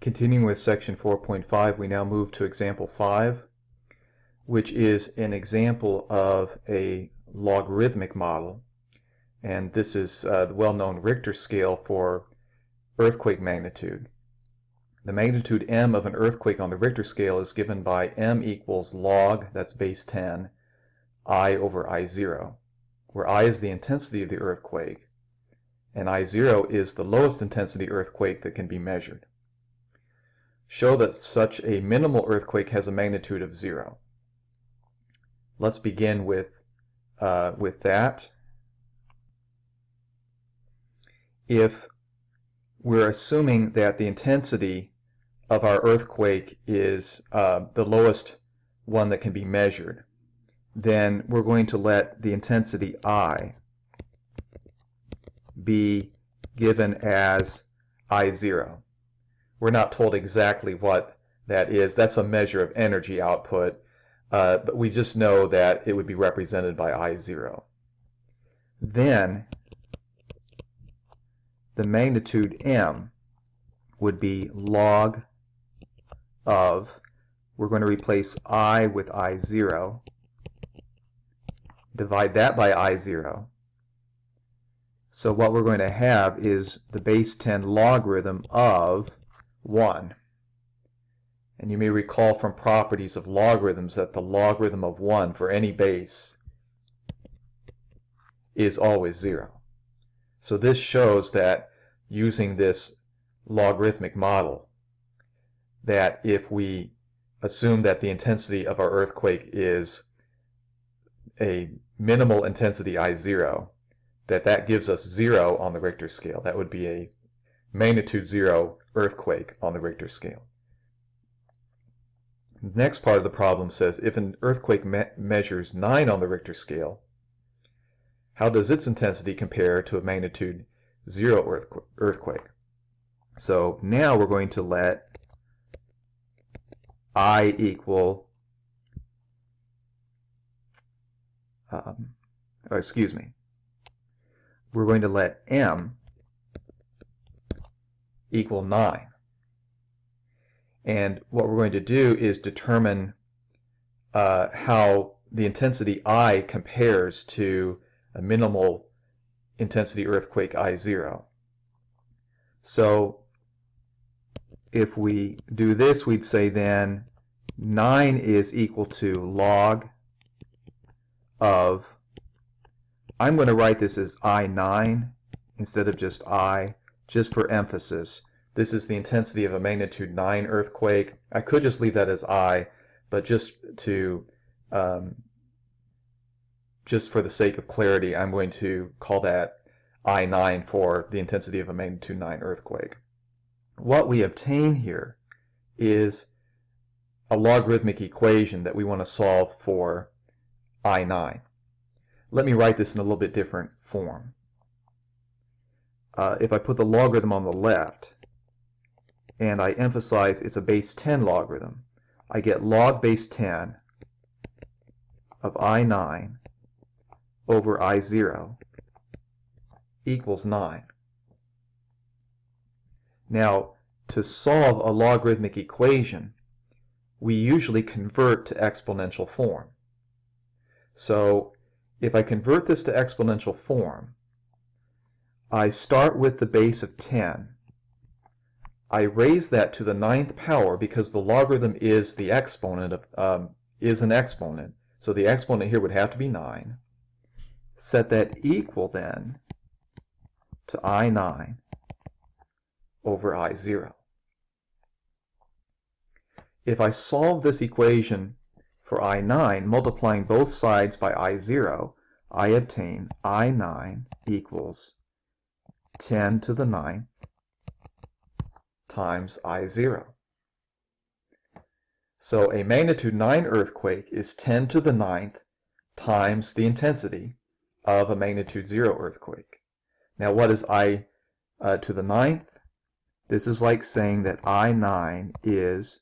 Continuing with section 4.5, we now move to example 5, which is an example of a logarithmic model. And this is the well-known Richter scale for earthquake magnitude. The magnitude m of an earthquake on the Richter scale is given by m equals log, that's base 10, I over I0, where I is the intensity of the earthquake, and I0 is the lowest intensity earthquake that can be measured. Show that such a minimal earthquake has a magnitude of 0. Let's begin with that. If we're assuming that the intensity of our earthquake is the lowest one that can be measured, then we're going to let the intensity I be given as I0. We're not told exactly what that is. That's a measure of energy output, but we just know that it would be represented by I0. Then the magnitude m would be log of, we're going to replace I with I0, divide that by I0. So what we're going to have is the base 10 logarithm of 1. And you may recall from properties of logarithms that the logarithm of 1 for any base is always 0. So this shows that using this logarithmic model, that if we assume that the intensity of our earthquake is a minimal intensity I0, that gives us 0 on the Richter scale. That would be a magnitude 0 earthquake on the Richter scale. The next part of the problem says if an earthquake measures 9 on the Richter scale, how does its intensity compare to a magnitude 0 earthquake? So now we're going to let I equal, we're going to let m equal 9. And what we're going to do is determine how the intensity I compares to a minimal intensity earthquake I0. So if we do this, we'd say then 9 is equal to log of, I'm going to write this as I9 instead of just I, just for emphasis. This is the intensity of a magnitude 9 earthquake. I could just leave that as I, but just for the sake of clarity, I'm going to call that I9 for the intensity of a magnitude 9 earthquake. What we obtain here is a logarithmic equation that we want to solve for I9. Let me write this in a little bit different form. If I put the logarithm on the left, and I emphasize it's a base 10 logarithm, I get log base 10 of I9 over I0 equals 9. Now, to solve a logarithmic equation, we usually convert to exponential form. So if I convert this to exponential form, I start with the base of 10. I raise that to the 9th power because the logarithm is the exponent of is an exponent. So the exponent here would have to be 9. Set that equal then to I9 over I0. If I solve this equation for I9, multiplying both sides by I0, I obtain I9 equals 10 to the 9th times I0. So a magnitude 9 earthquake is 10 to the 9th times the intensity of a magnitude 0 earthquake. Now what is I to the 9th? This is like saying that I9 is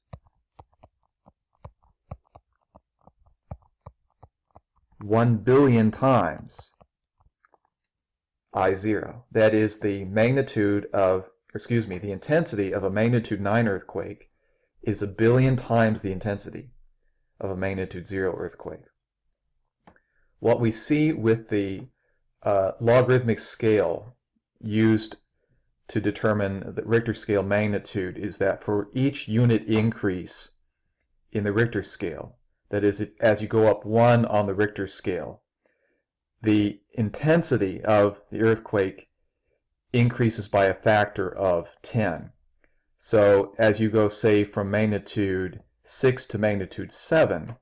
1 billion times I0. That is the magnitude of the intensity of a magnitude 9 earthquake is 1 billion times the intensity of a magnitude 0 earthquake. What we see with the logarithmic scale used to determine the Richter scale magnitude is that for each unit increase in the Richter scale, that is, as you go up 1 on the Richter scale, the intensity of the earthquake increases by a factor of 10. So as you go, say, from magnitude 6 to magnitude 7,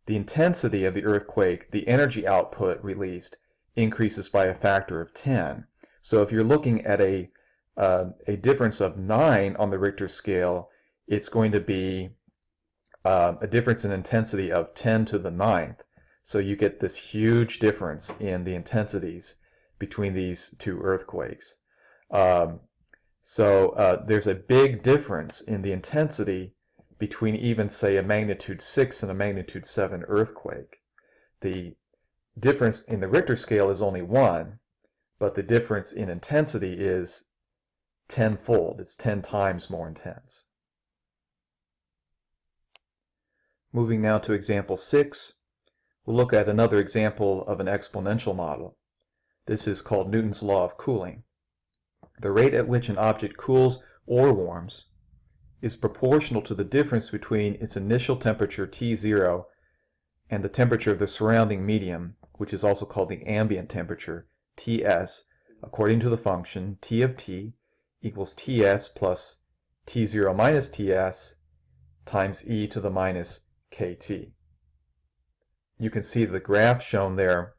the intensity of the earthquake, the energy output released, increases by a factor of 10. So if you're looking at a difference of 9 on the Richter scale, it's going to be a difference in intensity of 10 to the 9th. So you get this huge difference in the intensities between these two earthquakes. There's a big difference in the intensity between even, say, a magnitude 6 and a magnitude 7 earthquake. The difference in the Richter scale is only 1, but the difference in intensity is tenfold. It's 10 times more intense. Moving now to example 6, we'll look at another example of an exponential model. This is called Newton's law of cooling. The rate at which an object cools or warms is proportional to the difference between its initial temperature T0 and the temperature of the surrounding medium, which is also called the ambient temperature, Ts, according to the function T of t equals Ts plus T0 minus Ts times e to the minus kt. You can see the graph shown there.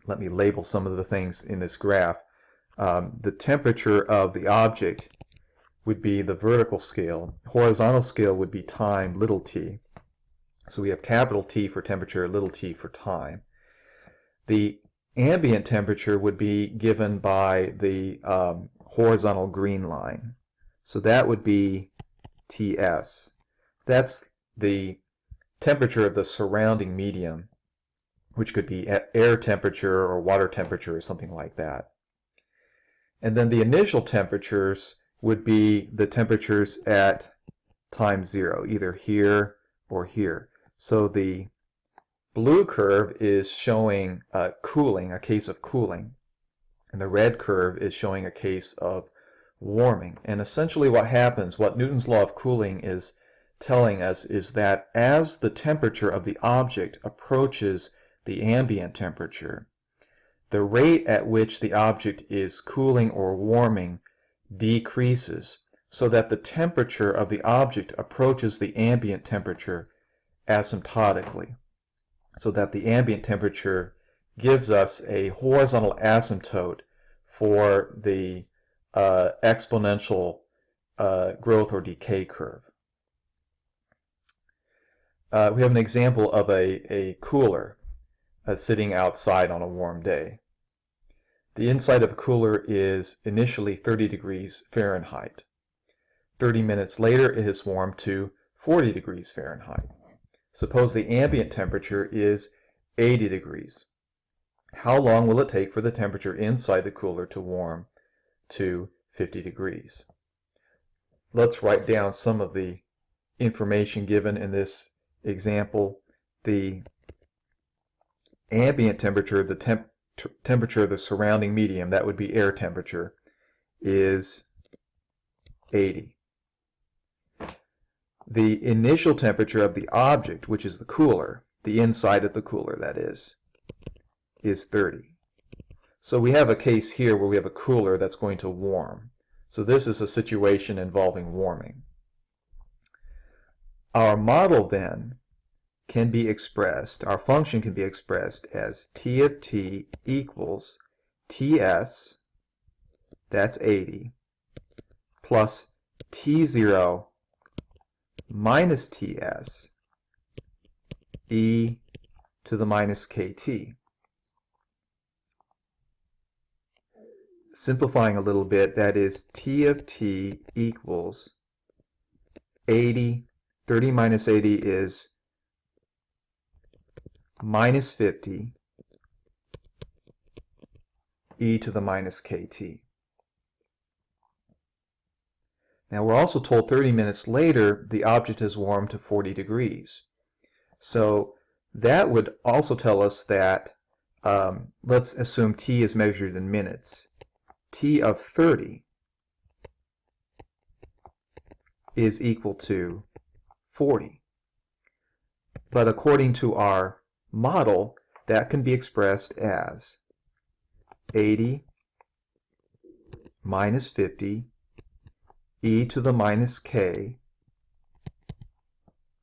Let me label some of the things in this graph. The temperature of the object would be the vertical scale. Horizontal scale would be time, little t. So we have capital T for temperature, little t for time. The ambient temperature would be given by the horizontal green line. So that would be Ts. That's the temperature of the surrounding medium, which could be air temperature or water temperature or something like that. And then the initial temperatures would be the temperatures at time 0, either here or here. So the blue curve is showing cooling, a case of cooling, and the red curve is showing a case of warming. And essentially what happens, what Newton's law of cooling is telling us, is that as the temperature of the object approaches the ambient temperature, the rate at which the object is cooling or warming decreases, so that the temperature of the object approaches the ambient temperature asymptotically, so that the ambient temperature gives us a horizontal asymptote for the exponential growth or decay curve. We have an example of a cooler sitting outside on a warm day. The inside of a cooler is initially 30 degrees Fahrenheit. 30 minutes later it has warmed to 40 degrees Fahrenheit. Suppose the ambient temperature is 80 degrees. How long will it take for the temperature inside the cooler to warm to 50 degrees? Let's write down some of the information given in this example. The ambient temperature, the temperature of the surrounding medium, that would be air temperature, is 80. The initial temperature of the object, which is the cooler, the inside of the cooler that is 30. So we have a case here where we have a cooler that's going to warm. So this is a situation involving warming. Our model then can be expressed, our function can be expressed as T of t equals Ts, that's 80, plus T0 minus Ts, e to the minus kt. Simplifying a little bit, that is T of t equals 80, 30 minus 80 is minus 50, e to the minus kt. Now we're also told 30 minutes later the object has warmed to 40 degrees. So that would also tell us that, let's assume t is measured in minutes. T of 30 is equal to 40. But according to our model, that can be expressed as 80 minus 50 e to the minus k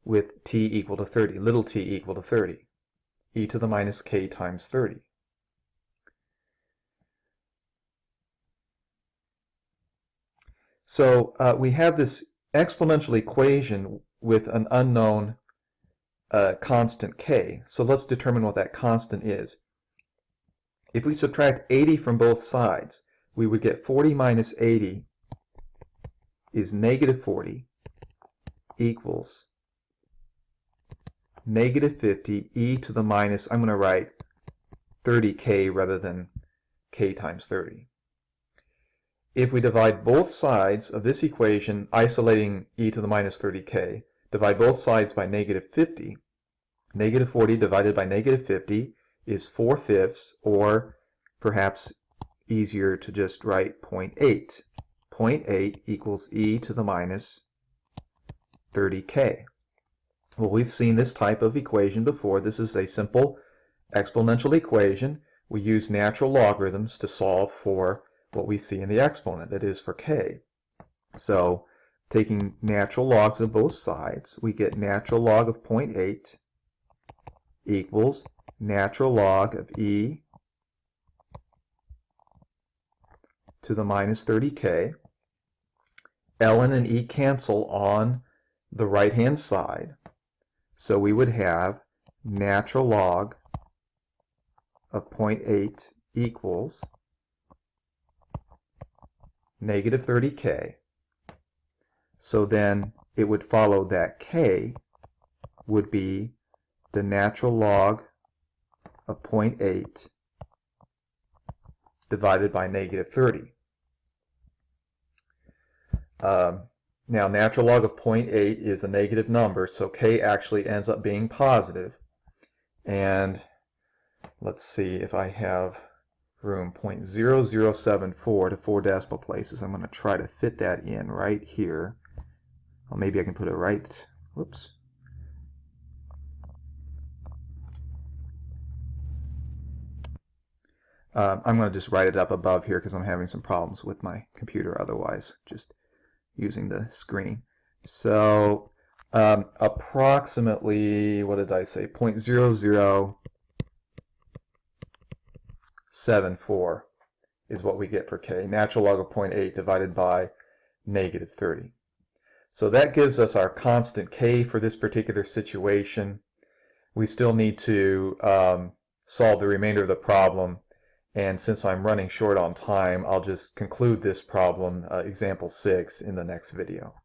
with t equal to 30, little t equal to 30, e to the minus k times 30. So we have this exponential equation with an unknown constant k. So let's determine what that constant is. If we subtract 80 from both sides, we would get 40 minus 80 is negative 40 equals negative 50 e to the minus, I'm going to write 30k rather than k times 30. If we divide both sides of this equation, isolating e to the minus 30k, divide both sides by negative 50, negative 40 divided by negative 50 is 4/5, or perhaps easier to just write 0.8. 0.8 equals e to the minus 30k. Well, we've seen this type of equation before. This is a simple exponential equation. We use natural logarithms to solve for what we see in the exponent, that is for k. So taking natural logs of both sides, we get natural log of 0.8 equals natural log of e to the minus 30k. ln and e cancel on the right-hand side. So we would have natural log of 0.8 equals negative 30k. So then it would follow that k would be the natural log of 0.8 divided by negative 30. Now, natural log of 0.8 is a negative number, so k actually ends up being positive. And let's see if I have room, 0.0074 to 4 decimal places. I'm going to try to fit that in right here. Well, maybe I can put it right, whoops. I'm going to just write it up above here because I'm having some problems with my computer otherwise, just using the screen. So approximately, what did I say, 0.0074 is what we get for k. Natural log of 0.8 divided by negative 30. So that gives us our constant k for this particular situation. We still need to solve the remainder of the problem. And since I'm running short on time, I'll just conclude this problem, example 6, in the next video.